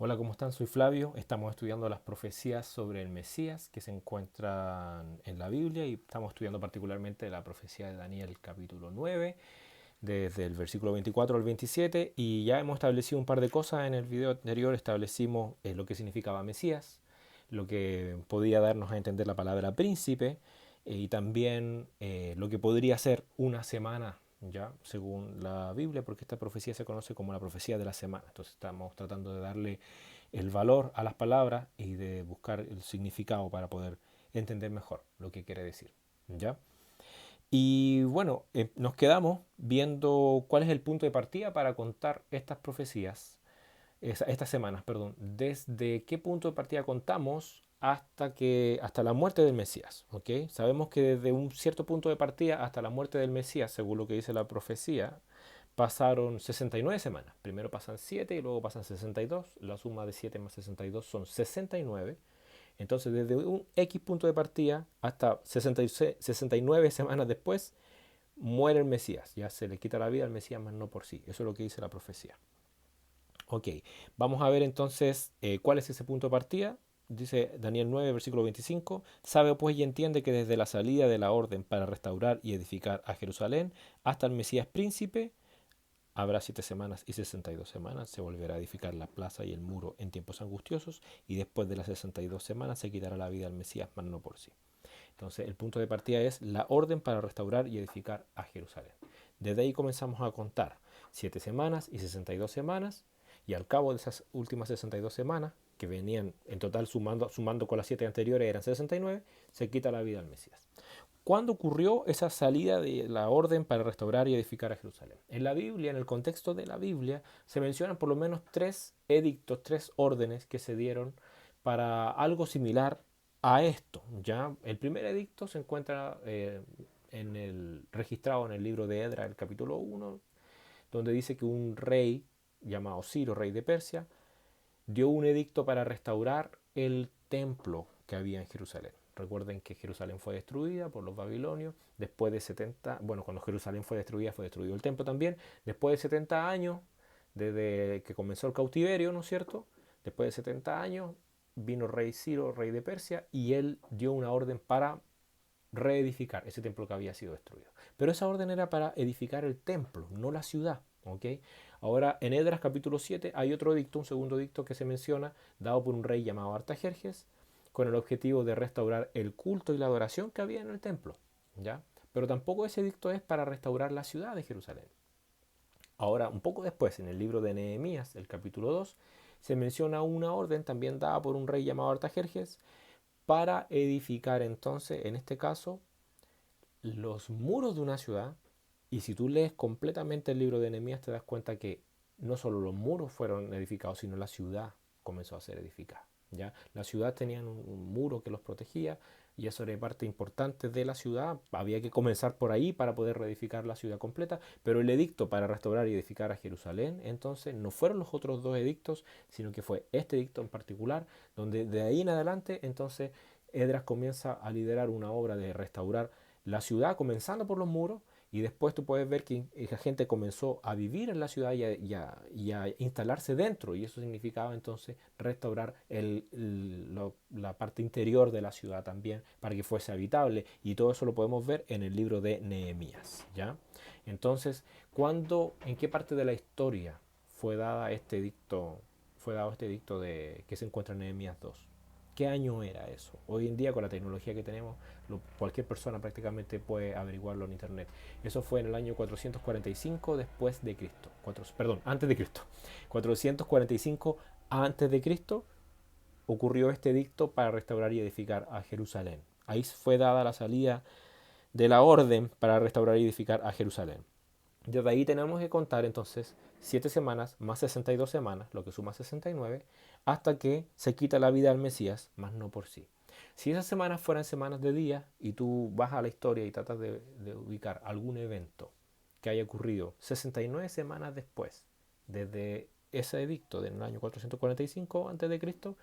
Hola, ¿cómo están? Soy Flavio. Estamos estudiando las profecías sobre el Mesías que se encuentran en la Biblia y estamos estudiando particularmente la profecía de Daniel capítulo 9, desde el versículo 24 al 27, y ya hemos establecido un par de cosas en el video anterior. Establecimos lo que significaba Mesías, lo que podía darnos a entender la palabra príncipe, y también lo que podría ser una semana, ya según la Biblia, porque esta profecía se conoce como la profecía de la semana. Entonces estamos tratando de darle el valor a las palabras y de buscar el significado para poder entender mejor lo que quiere decir, ¿ya? Y bueno, nos quedamos viendo cuál es el punto de partida para contar estas profecías, estas semanas, perdón, desde qué punto de partida contamos hasta la muerte del Mesías, ¿ok? Sabemos que desde un cierto punto de partida hasta la muerte del Mesías, según lo que dice la profecía, pasaron 69 semanas. Primero pasan 7 y luego pasan 62. La suma de 7 más 62 son 69. Entonces, desde un X punto de partida hasta 69 semanas después, muere el Mesías. Ya se le quita la vida al Mesías, más no por sí. Eso es lo que dice la profecía. Ok, vamos a ver entonces cuál es ese punto de partida. Dice Daniel 9, versículo 25. Sabe pues y entiende que desde la salida de la orden para restaurar y edificar a Jerusalén hasta el Mesías príncipe, habrá 7 semanas y 62 semanas. Se volverá a edificar la plaza y el muro en tiempos angustiosos, y después de las 62 semanas se quitará la vida al Mesías, mas no por sí. Entonces el punto de partida es la orden para restaurar y edificar a Jerusalén. Desde ahí comenzamos a contar 7 semanas y 62 semanas, y al cabo de esas últimas 62 semanas, que venían en total sumando con las 7 anteriores eran 69, se quita la vida al Mesías. ¿Cuándo ocurrió esa salida de la orden para restaurar y edificar a Jerusalén? En la Biblia, en el contexto de la Biblia, se mencionan por lo menos 3 edictos, 3 órdenes que se dieron para algo similar a esto. ¿Ya? El primer edicto se encuentra registrado en el libro de Edra, el capítulo 1, donde dice que un rey llamado Ciro, rey de Persia, dio un edicto para restaurar el templo que había en Jerusalén. Recuerden que Jerusalén fue destruida por los babilonios después de 70, bueno, cuando Jerusalén fue destruida, fue destruido el templo también. Después de 70 años, desde que comenzó el cautiverio, ¿no es cierto? Después de 70 años, vino rey Ciro, rey de Persia, y él dio una orden para reedificar ese templo que había sido destruido. Pero esa orden era para edificar el templo, no la ciudad. ¿Ok? Ahora, en Edras capítulo 7 hay otro dicto, un segundo dicto que se menciona, dado por un rey llamado Artajerjes, con el objetivo de restaurar el culto y la adoración que había en el templo. ¿Ya? Pero tampoco ese dicto es para restaurar la ciudad de Jerusalén. Ahora, un poco después, en el libro de Nehemías, el capítulo 2, se menciona una orden también dada por un rey llamado Artajerjes para edificar entonces, en este caso, los muros de una ciudad. Y si tú lees completamente el libro de Nehemías, te das cuenta que no solo los muros fueron edificados, sino la ciudad comenzó a ser edificada. ¿Ya? La ciudad tenía un muro que los protegía, y eso era parte importante de la ciudad. Había que comenzar por ahí para poder reedificar la ciudad completa, pero el edicto para restaurar y edificar a Jerusalén, entonces, no fueron los otros 2 edictos, sino que fue este edicto en particular, donde de ahí en adelante, entonces, Edras comienza a liderar una obra de restaurar la ciudad, comenzando por los muros, y después tú puedes ver que la gente comenzó a vivir en la ciudad y a instalarse dentro, y eso significaba entonces restaurar la parte interior de la ciudad también para que fuese habitable, y todo eso lo podemos ver en el libro de Nehemías, ¿ya? Entonces, en qué parte de la historia fue dada este edicto, fue dado este edicto que se encuentra en Nehemías 2? ¿Qué año era eso? Hoy en día, con la tecnología que tenemos, cualquier persona prácticamente puede averiguarlo en internet. Eso fue en el año 445 después de Cristo. Perdón, antes de Cristo. 445 antes de Cristo ocurrió este edicto para restaurar y edificar a Jerusalén. Ahí fue dada la salida de la orden para restaurar y edificar a Jerusalén. Desde ahí tenemos que contar entonces 7 semanas más 62 semanas, lo que suma 69, hasta que se quita la vida al Mesías, más no por sí. Si esas semanas fueran semanas de día y tú vas a la historia y tratas de ubicar algún evento que haya ocurrido 69 semanas después, desde ese edicto del año 445 a.C.,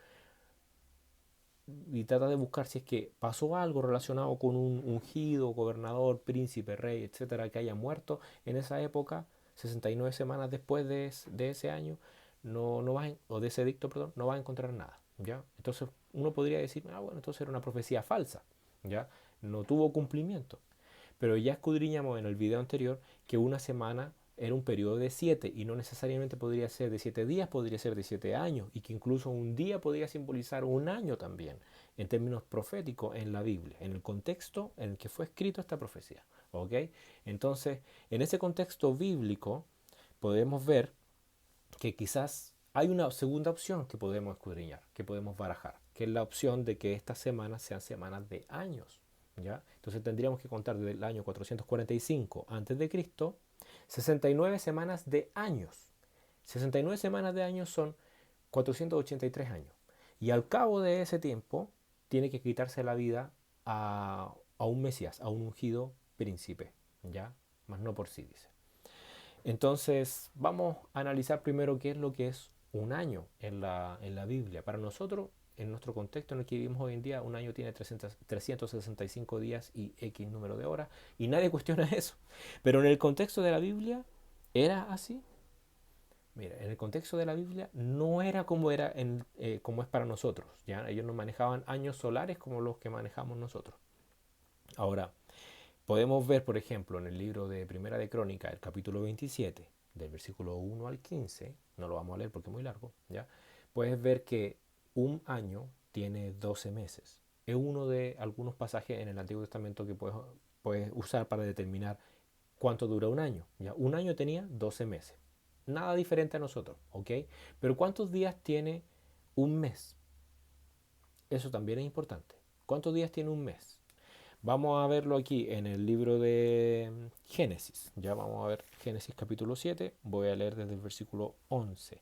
y trata de buscar si es que pasó algo relacionado con un ungido, gobernador, príncipe, rey, etcétera, que haya muerto en esa época, 69 semanas después de ese año, o de ese edicto, perdón, no vas a encontrar nada, ¿ya? Entonces uno podría decir, bueno, entonces era una profecía falsa, ¿ya? No tuvo cumplimiento. Pero ya escudriñamos en el video anterior que una semana era un periodo de 7 y no necesariamente podría ser de 7 días, podría ser de 7 años y que incluso un día podría simbolizar un año también en términos proféticos en la Biblia, en el contexto en el que fue escrito esta profecía. ¿Ok? Entonces, en ese contexto bíblico podemos ver que quizás hay una segunda opción que podemos escudriñar, que podemos barajar, que es la opción de que estas semanas sean semanas de años. ¿Ya? Entonces tendríamos que contar desde el año 445 a.C. 69 semanas de años. 69 semanas de años son 483 años. Y al cabo de ese tiempo tiene que quitarse la vida a un Mesías, a un ungido príncipe. ¿Ya? Más no por sí, dice. Entonces, vamos a analizar primero qué es lo que es un año en la Biblia. Para nosotros, en nuestro contexto en el que vivimos hoy en día, un año tiene 365 días y X número de horas, y nadie cuestiona eso. Pero en el contexto de la Biblia, ¿era así? Mira, en el contexto de la Biblia no era como como es para nosotros. ¿Ya? Ellos no manejaban años solares como los que manejamos nosotros. Ahora, podemos ver, por ejemplo, en el libro de Primera de Crónica, el capítulo 27, del versículo 1 al 15, no lo vamos a leer porque es muy largo, ¿ya? Puedes ver que un año tiene 12 meses. Es uno de algunos pasajes en el Antiguo Testamento que puedes usar para determinar cuánto dura un año, ¿ya? Un año tenía 12 meses. Nada diferente a nosotros, ¿ok? Pero ¿cuántos días tiene un mes? Eso también es importante. ¿Cuántos días tiene un mes? Vamos a verlo aquí en el libro de Génesis. Ya vamos a ver Génesis capítulo 7. Voy a leer desde el versículo 11.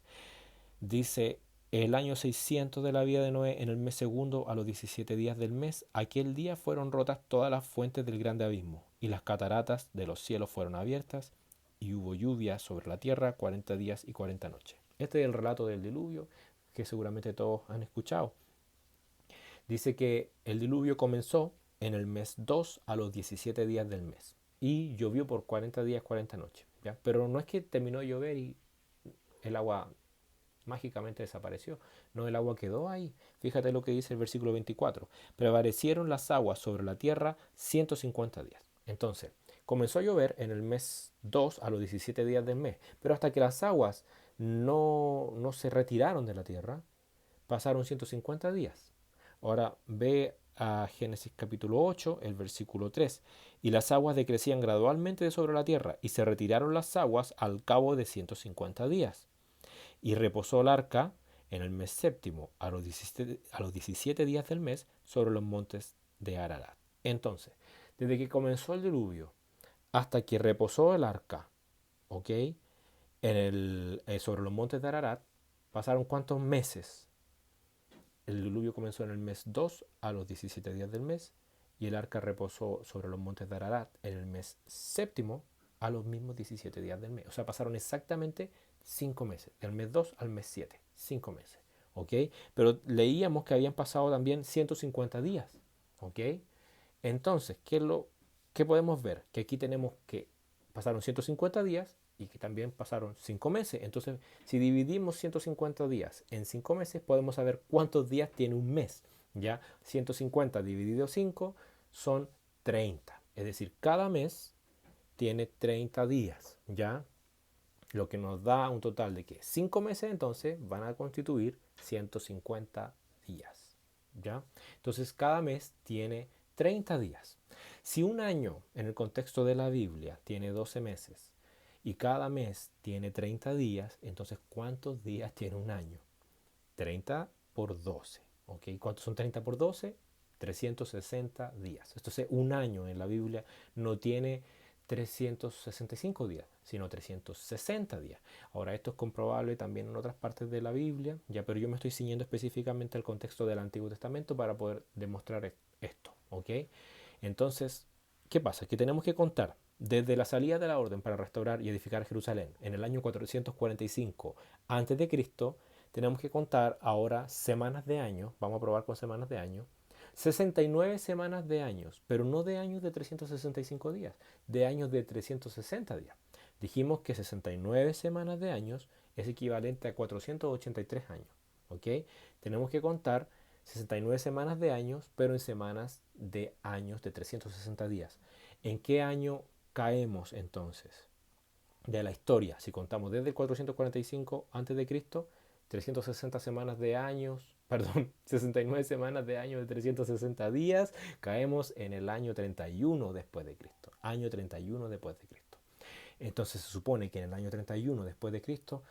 Dice, el año 600 de la vida de Noé, en el mes segundo, a los 17 días del mes, aquel día fueron rotas todas las fuentes del grande abismo, y las cataratas de los cielos fueron abiertas, y hubo lluvia sobre la tierra 40 días y 40 noches. Este es el relato del diluvio que seguramente todos han escuchado. Dice que el diluvio comenzó en el mes 2 a los 17 días del mes y llovió por 40 días, 40 noches. ¿Ya? Pero no es que terminó de llover y el agua mágicamente desapareció. No, el agua quedó ahí. Fíjate lo que dice el versículo 24. Prevalecieron las aguas sobre la tierra 150 días. Entonces, comenzó a llover en el mes 2 a los 17 días del mes, pero hasta que las aguas no se retiraron de la tierra, pasaron 150 días. Ahora ve a Génesis capítulo 8, el versículo 3. Y las aguas decrecían gradualmente de sobre la tierra, y se retiraron las aguas al cabo de 150 días. Y reposó el arca en el mes séptimo, a los 17 días del mes, sobre los montes de Ararat. Entonces, desde que comenzó el diluvio hasta que reposó el arca, ¿ok? Sobre los montes de Ararat, pasaron ¿cuántos meses? El diluvio comenzó en el mes 2 a los 17 días del mes y el arca reposó sobre los montes de Ararat en el mes séptimo a los mismos 17 días del mes. O sea, pasaron exactamente 5 meses, del mes 2 al mes 7, 5 meses. ¿Ok? Pero leíamos que habían pasado también 150 días. ¿Ok? Entonces, ¿qué podemos ver? Que aquí tenemos que pasaron 150 días y que también pasaron 5 meses. Entonces, si dividimos 150 días en 5 meses, podemos saber cuántos días tiene un mes. ¿Ya? 150 dividido 5 son 30. Es decir, cada mes tiene 30 días. ¿Ya? Lo que nos da un total de que 5 meses entonces van a constituir 150 días. ¿Ya? Entonces, cada mes tiene 30 días. Si un año en el contexto de la Biblia tiene 12 meses y cada mes tiene 30 días, entonces ¿cuántos días tiene un año? 30 por 12. ¿Ok? ¿Cuántos son 30 por 12? 360 días. Entonces un año en la Biblia no tiene 365 días, sino 360 días. Ahora esto es comprobable también en otras partes de la Biblia, ya, pero yo me estoy ciñendo específicamente al contexto del Antiguo Testamento para poder demostrar esto. ¿Ok? Entonces, ¿qué pasa? Que tenemos que contar desde la salida de la orden para restaurar y edificar Jerusalén en el año 445 a.C., tenemos que contar ahora semanas de año, vamos a probar con semanas de año, 69 semanas de años, pero no de años de 365 días, de años de 360 días. Dijimos que 69 semanas de años es equivalente a 483 años. ¿Ok? Tenemos que contar 69 semanas de años, pero en semanas de años de 360 días. ¿En qué año caemos entonces? De la historia, si contamos desde el 445 a.C., 360 semanas de años, perdón, 69 semanas de años de 360 días, caemos en el año 31 después de Cristo. Año 31 después de Cristo. Entonces se supone que en el año 31 después de Cristo,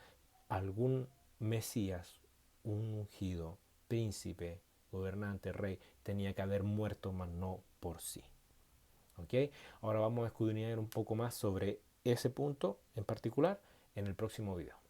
algún Mesías, un ungido, príncipe, gobernante, rey, tenía que haber muerto, mas no por sí. ¿Ok? Ahora vamos a escudriñar un poco más sobre ese punto en particular en el próximo video.